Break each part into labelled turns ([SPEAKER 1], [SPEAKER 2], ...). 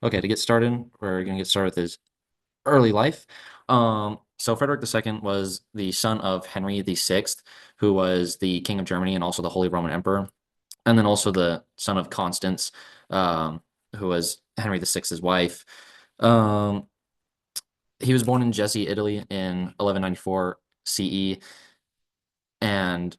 [SPEAKER 1] Okay, to get started, we're gonna get started with his early life. So Frederick II was the son of Henry VI, who was the King of Germany and also the Holy Roman Emperor, and then also the son of Constance, um, who was Henry VI's wife. Um, he was born in Jesse, Italy in 1194 CE, and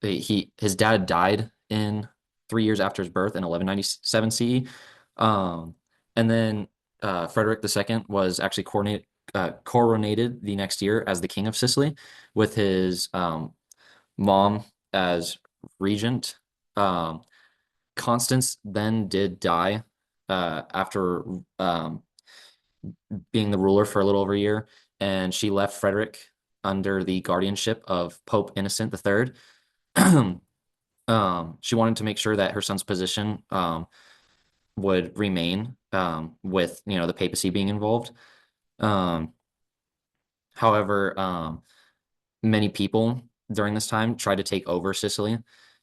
[SPEAKER 1] his dad died in 3 years after his birth in 1197 CE. Um, and then Frederick II was actually coronated the next year as the King of Sicily, with his mom as regent. Um, Constance then did die after um, being the ruler for a little over a year, and she left Frederick under the guardianship of Pope Innocent III. She wanted to make sure that her son's position would remain with the papacy being involved. Um, however, many people during this time tried to take over Sicily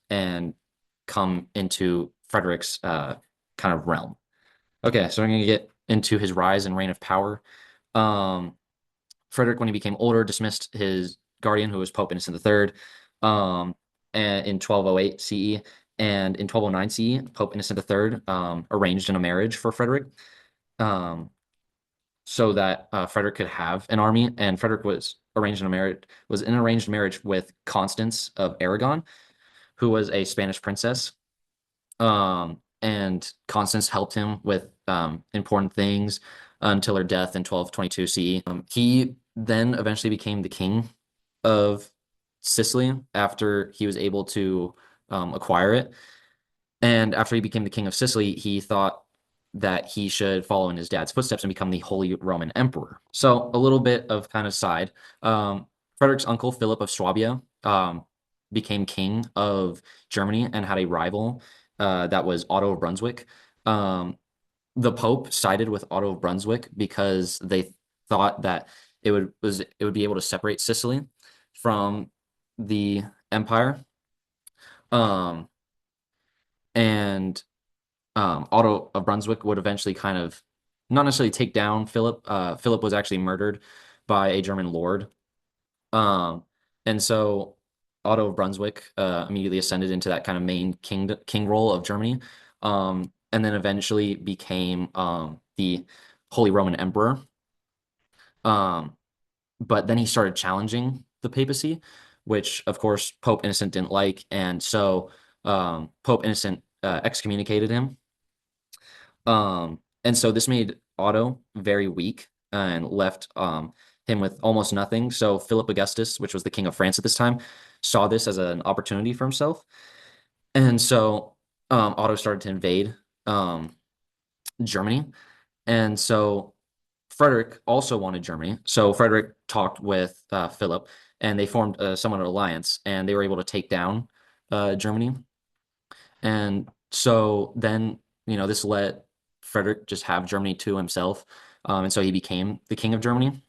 [SPEAKER 1] and come into Frederick's kind of realm. Okay, so I'm going to get into his rise and reign of power. Um, Frederick, when he became older, dismissed his guardian, who was Pope Innocent III, in 1208 CE. And in 1209 CE, Pope Innocent III arranged in a marriage for Frederick, um, so that Frederick could have an army. And Frederick was in an arranged marriage with Constance of Aragon, who was a Spanish princess. And Constance helped him with important things until her death in 1222 CE. He then eventually became the king of Sicily after he was able to acquire it. And after he became the king of Sicily, he thought that he should follow in his dad's footsteps and become the Holy Roman Emperor. So a little bit of kind of side. Frederick's uncle, Philip of Swabia, became king of Germany and had a rival that was Otto of Brunswick. Um, the Pope sided with Otto of Brunswick because they thought that it would be able to separate Sicily from the empire. Um, and Otto of Brunswick would eventually kind of not necessarily take down Philip. Philip was actually murdered by a German lord. Um, and so Otto of Brunswick immediately ascended into that kind of main king role of Germany, and then eventually became the Holy Roman Emperor. Um, but then he started challenging the papacy, which of course Pope Innocent didn't like, and so Pope Innocent excommunicated him. And so this made Otto very weak and left him with almost nothing. So Philip Augustus, which was the king of France at this time, saw this as an opportunity for himself. And so Otto started to invade um, Germany. And so Frederick also wanted Germany. So Frederick talked with Philip and they formed somewhat of an alliance and they were able to take down Germany. And so then, this let Frederick just have Germany to himself. And so he became the king of Germany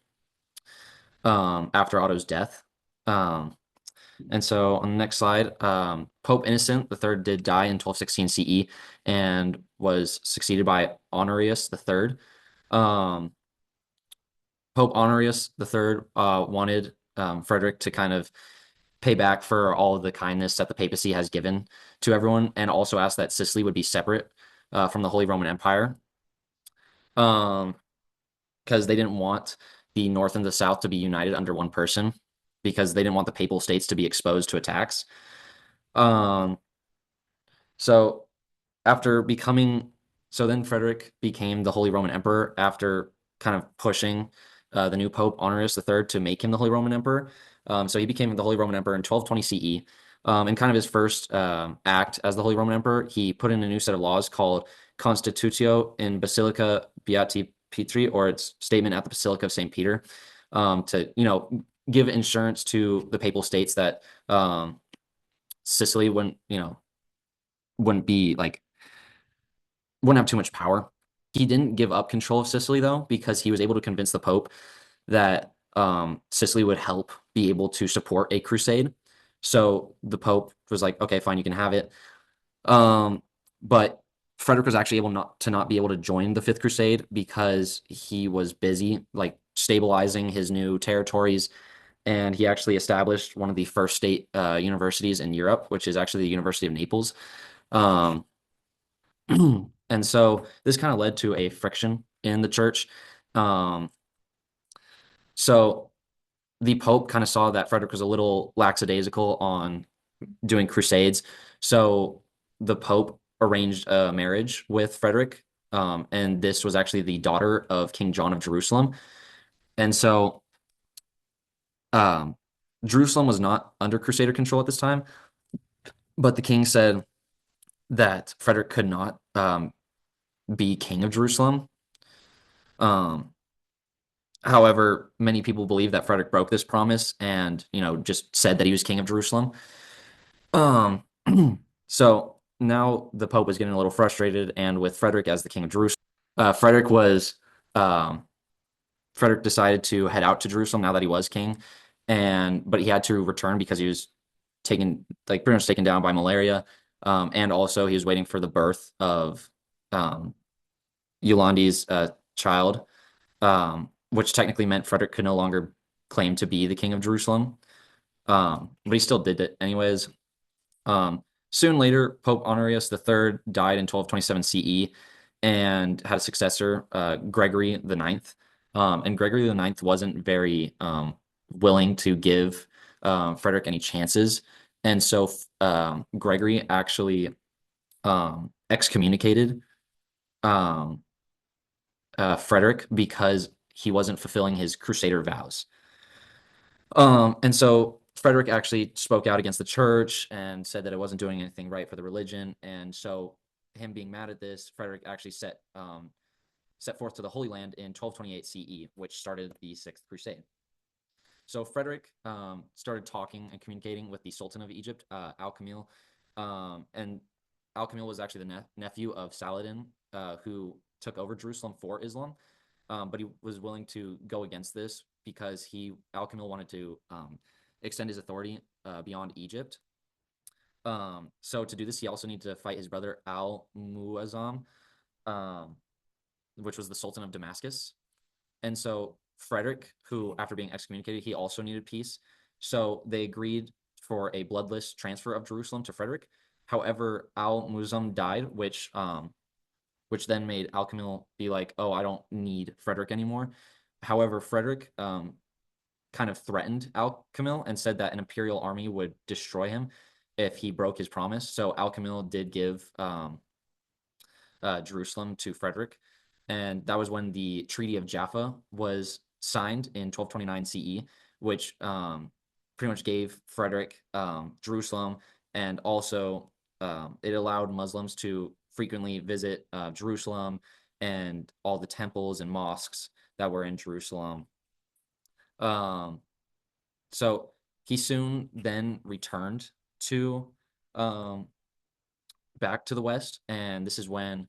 [SPEAKER 1] after Otto's death. Um, and so on the next slide, Pope Innocent III did die in 1216 CE and was succeeded by Honorius III. Um, Pope Honorius III wanted Frederick to kind of pay back for all of the kindness that the papacy has given to everyone, and also asked that Sicily would be separate from the Holy Roman Empire, um, because they didn't want the North and the South to be united under one person, because they didn't want the papal states to be exposed to attacks. Um, so after becoming, so then Frederick became the Holy Roman Emperor after kind of pushing the new Pope Honorius III to make him the Holy Roman Emperor. So he became the Holy Roman Emperor in 1220 CE. And kind of his first act as the Holy Roman Emperor, he put in a new set of laws called Constitutio in Basilica Beati Petri, or its statement at the Basilica of St. Peter, to give insurance to the papal states that Sicily wouldn't be like wouldn't have too much power. He didn't give up control of Sicily though, because he was able to convince the Pope that Sicily would help be able to support a crusade. So the Pope was like, okay, fine, you can have it. Um, but Frederick was actually able not be able to join the Fifth Crusade because he was busy like stabilizing his new territories, and he actually established one of the first state universities in Europe, which is actually the University of Naples. Um, and so this kind of led to a friction in the church. Um, so the Pope kind of saw that Frederick was a little lackadaisical on doing crusades. So the Pope arranged a marriage with Frederick. And this was actually the daughter of King John of Jerusalem. And so um, Jerusalem was not under Crusader control at this time, but the king said that Frederick could not be king of Jerusalem. Um, However, many people believe that Frederick broke this promise and, just said that he was king of Jerusalem. Um, so now the Pope was getting a little frustrated, and with Frederick as the king of Jerusalem, uh, Frederick was um, Frederick decided to head out to Jerusalem now that he was king, and but he had to return because he was taken like pretty much taken down by malaria, and also he was waiting for the birth of um, Yolande's child, which technically meant Frederick could no longer claim to be the king of Jerusalem, but he still did it anyways. Soon later, Pope Honorius III died in 1227 CE and had a successor, Gregory the Ninth. And Gregory the Ninth wasn't very willing to give Frederick any chances. And so Gregory actually excommunicated um, Frederick because he wasn't fulfilling his crusader vows. And so Frederick actually spoke out against the church and said that it wasn't doing anything right for the religion. And so, him being mad at this, Frederick actually set forth to the Holy Land in 1228 CE, which started the Sixth Crusade. So Frederick started talking and communicating with the Sultan of Egypt, Al-Kamil, and Al-Kamil was actually the nephew of Saladin, who took over Jerusalem for Islam. But he was willing to go against this because Al-Kamil wanted to extend his authority beyond Egypt. So to do this, he also needed to fight his brother Al-Muazzam, um, which was the Sultan of Damascus. And so Frederick, who after being excommunicated, he also needed peace. So they agreed for a bloodless transfer of Jerusalem to Frederick. However, Al-Muazzam died, which then made Al-Kamil be like, "Oh, I don't need Frederick anymore." However, Frederick kind of threatened Al-Kamil and said that an imperial army would destroy him if he broke his promise. So Al-Kamil did give Jerusalem to Frederick, and that was when the Treaty of Jaffa was signed in 1229 CE, which pretty much gave Frederick Jerusalem, and also it allowed Muslims to frequently visit Jerusalem and all the temples and mosques that were in Jerusalem. Um, so he soon then returned to um, back to the West, and this is when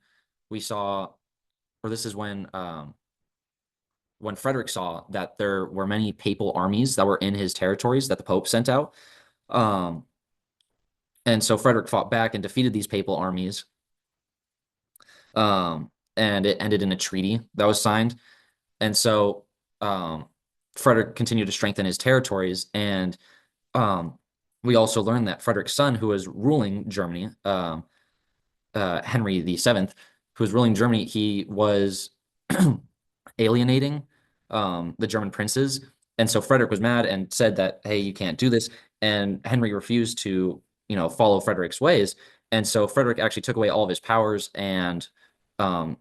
[SPEAKER 1] we saw, or this is when Frederick saw that there were many papal armies that were in his territories that the Pope sent out. Um, and so Frederick fought back and defeated these papal armies. Um, and it ended in a treaty that was signed. And so um, Frederick continued to strengthen his territories. And um, we also learned that Frederick's son, who was ruling Germany, Henry the Seventh, who was ruling Germany, he was alienating the German princes. And so Frederick was mad and said that, hey, you can't do this. And Henry refused to, follow Frederick's ways. And so Frederick actually took away all of his powers and um,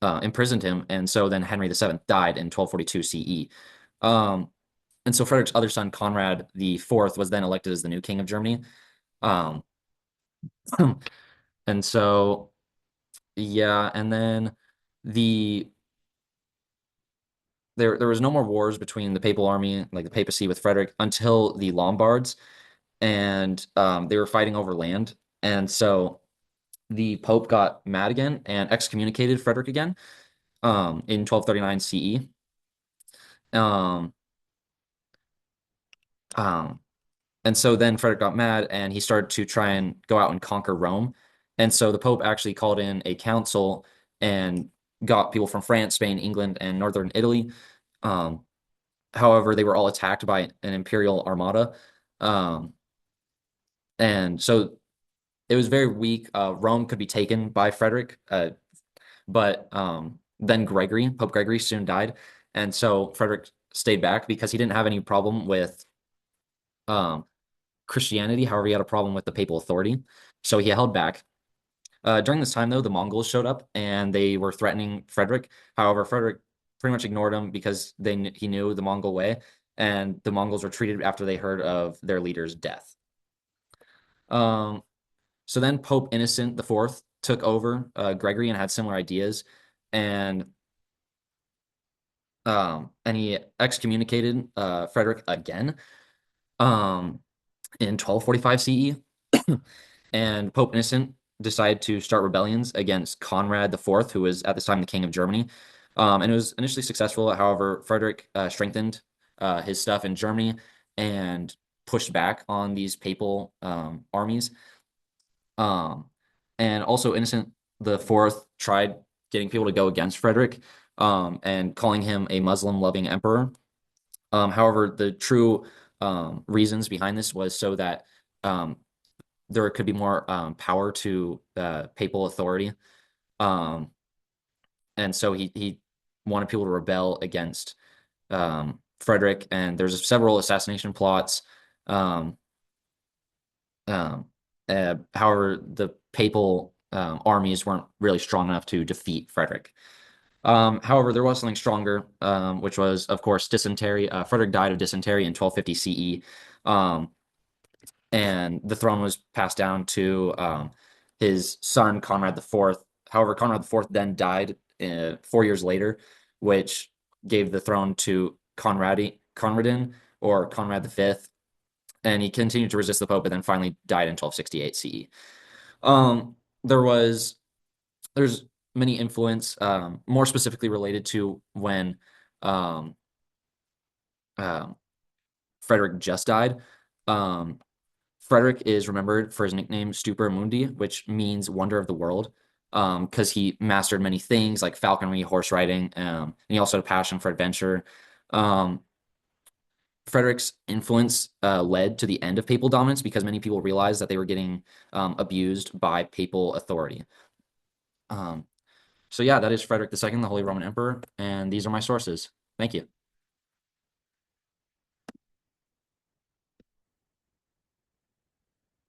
[SPEAKER 1] imprisoned him. And so then Henry the Seventh died in 1242 CE. Um, and so Frederick's other son, Conrad the Fourth, was then elected as the new king of Germany. Um, and so, yeah, and then the there was no more wars between the papal army, like the papacy with Frederick, until the Lombards, and they were fighting over land. And so the Pope got mad again and excommunicated Frederick again in 1239 CE. Um, um, and so then Frederick got mad and he started to try and go out and conquer Rome. And so the Pope actually called in a council and got people from France, Spain, England, and northern Italy. Um, However, they were all attacked by an imperial armada. Um, and so it was very weak. Rome could be taken by Frederick, but then Pope Gregory, soon died. And so Frederick stayed back because he didn't have any problem with um, Christianity. However, he had a problem with the papal authority. So he held back. During this time, though, the Mongols showed up and they were threatening Frederick. However, Frederick pretty much ignored him because he knew the Mongol way, and the Mongols retreated after they heard of their leader's death. Um, so then Pope Innocent IV took over Gregory and had similar ideas, and he excommunicated Frederick again in 1245 CE. And Pope Innocent decided to start rebellions against Conrad IV, who was at this time the king of Germany. And it was initially successful. However, Frederick strengthened his stuff in Germany and pushed back on these papal armies. Um, and also, Innocent the Fourth tried getting people to go against Frederick and calling him a Muslim-loving emperor. However, the true reasons behind this was so that um, there could be more power to papal authority. Um, and so he wanted people to rebel against Frederick, and there's several assassination plots. Um, um, However, the papal armies weren't really strong enough to defeat Frederick. However, there was something stronger, which was, of course, dysentery. Frederick died of dysentery in 1250 CE. And the throne was passed down to his son Conrad IV. However, Conrad IV then died 4 years later, which gave the throne to Conradin or Conrad V, and he continued to resist the Pope, but then finally died in 1268 CE. Um, there was there's many influence, more specifically related to when um, um, Frederick just died. Um, Frederick is remembered for his nickname Stupor Mundi, which means wonder of the world, because he mastered many things like falconry, horse riding, and he also had a passion for adventure. Um, Frederick's influence led to the end of papal dominance because many people realized that they were getting abused by papal authority. Um, so yeah, that is Frederick II, the Holy Roman Emperor, and these are my sources. Thank you.